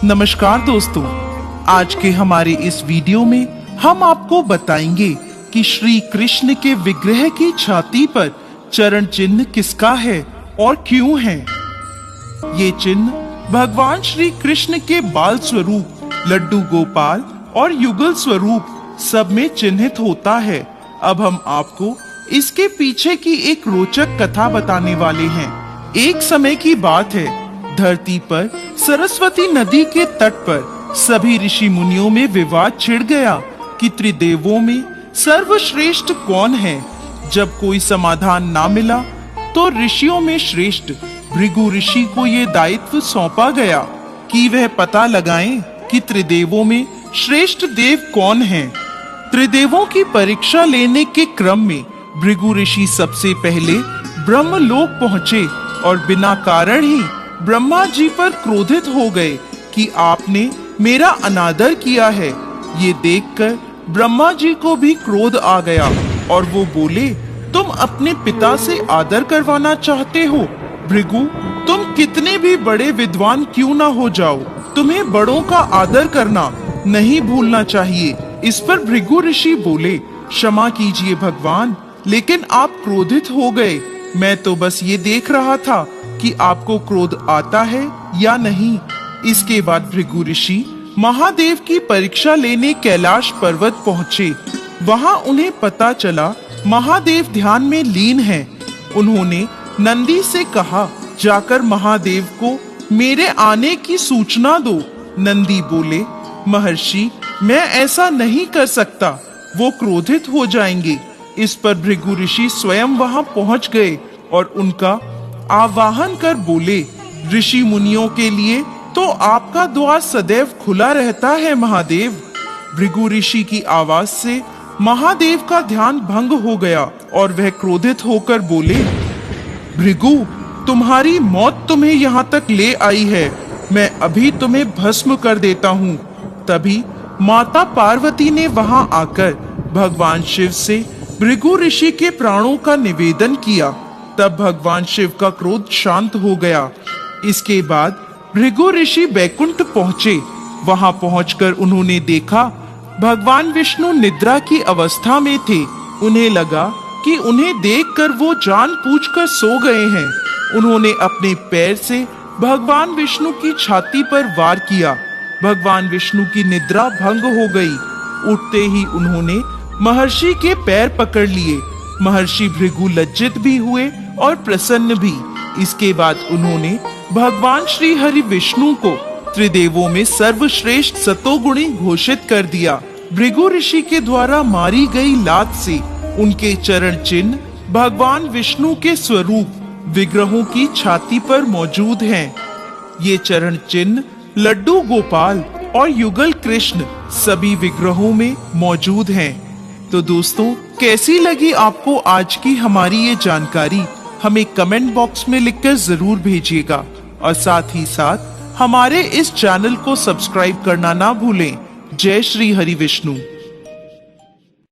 नमस्कार दोस्तों, आज के हमारे इस वीडियो में हम आपको बताएंगे कि श्री कृष्ण के विग्रह की छाती पर चरण चिन्ह किसका है और क्यों है। ये चिन्ह भगवान श्री कृष्ण के बाल स्वरूप, लड्डू गोपाल और युगल स्वरूप सब में चिन्हित होता है। अब हम आपको इसके पीछे की एक रोचक कथा बताने वाले हैं। एक समय की बात है, धरती पर सरस्वती नदी के तट पर सभी ऋषि मुनियों में विवाद छिड़ गया कि त्रिदेवों में सर्वश्रेष्ठ कौन है। जब कोई समाधान ना मिला तो ऋषियों में श्रेष्ठ भृगु ऋषि को ये दायित्व सौंपा गया कि वह पता लगाएं कि त्रिदेवों में श्रेष्ठ देव कौन है। त्रिदेवों की परीक्षा लेने के क्रम में भृगु ऋषि सबसे पहले ब्रह्मलोक पहुँचे और बिना कारण ही ब्रह्मा जी पर क्रोधित हो गए कि आपने मेरा अनादर किया है। ये देखकर ब्रह्मा जी को भी क्रोध आ गया और वो बोले, तुम अपने पिता से आदर करवाना चाहते हो? भृगु, तुम कितने भी बड़े विद्वान क्यों ना हो जाओ, तुम्हें बड़ों का आदर करना नहीं भूलना चाहिए। इस पर भृगु ऋषि बोले, क्षमा कीजिए भगवान, लेकिन आप क्रोधित हो गए। मैं तो बस ये देख रहा था कि आपको क्रोध आता है या नहीं। इसके बाद भृगु ऋषि महादेव की परीक्षा लेने कैलाश पर्वत पहुँचे। वहाँ उन्हें पता चला महादेव ध्यान में लीन हैं। उन्होंने नंदी से कहा, जाकर महादेव को मेरे आने की सूचना दो। नंदी बोले, महर्षि, मैं ऐसा नहीं कर सकता, वो क्रोधित हो जाएंगे। इस पर भृगु ऋषि स्वयं वहाँ पहुँच गए और उनका आवाहन कर बोले, ऋषि मुनियों के लिए तो आपका द्वार सदैव खुला रहता है महादेव। भृगु ऋषि की आवाज से महादेव का ध्यान भंग हो गया और वह क्रोधित होकर बोले, भृगु, तुम्हारी मौत तुम्हें यहाँ तक ले आई है, मैं अभी तुम्हें भस्म कर देता हूँ। तभी माता पार्वती ने वहाँ आकर भगवान शिव से भृगु ऋषि के प्राणों का निवेदन किया। तब भगवान शिव का क्रोध शांत हो गया। इसके बाद भृगु ऋषि बैकुंठ पहुँचे। वहाँ पहुंचकर उन्होंने देखा भगवान विष्णु निद्रा की अवस्था में थे। उन्हें लगा कि उन्हें देखकर वो जानबूझकर सो गए हैं। उन्होंने अपने पैर से भगवान विष्णु की छाती पर वार किया। भगवान विष्णु की निद्रा भंग हो गई। उठते ही उन्होंने महर्षि के पैर पकड़ लिए। महर्षि भृगु लज्जित भी हुए और प्रसन्न भी। इसके बाद उन्होंने भगवान श्री हरि विष्णु को त्रिदेवों में सर्वश्रेष्ठ सतोगुणी घोषित कर दिया। भृगु ऋषि के द्वारा मारी गई लात से उनके चरण चिन्ह भगवान विष्णु के स्वरूप विग्रहों की छाती पर मौजूद हैं। ये चरण चिन्ह लड्डू गोपाल और युगल कृष्ण सभी विग्रहों में मौजूद हैं। तो दोस्तों, कैसी लगी आपको आज की हमारी ये जानकारी? हमें कमेंट बॉक्स में लिखकर जरूर भेजिएगा और साथ ही साथ हमारे इस चैनल को सब्सक्राइब करना ना भूलें। जय श्री हरि विष्णु।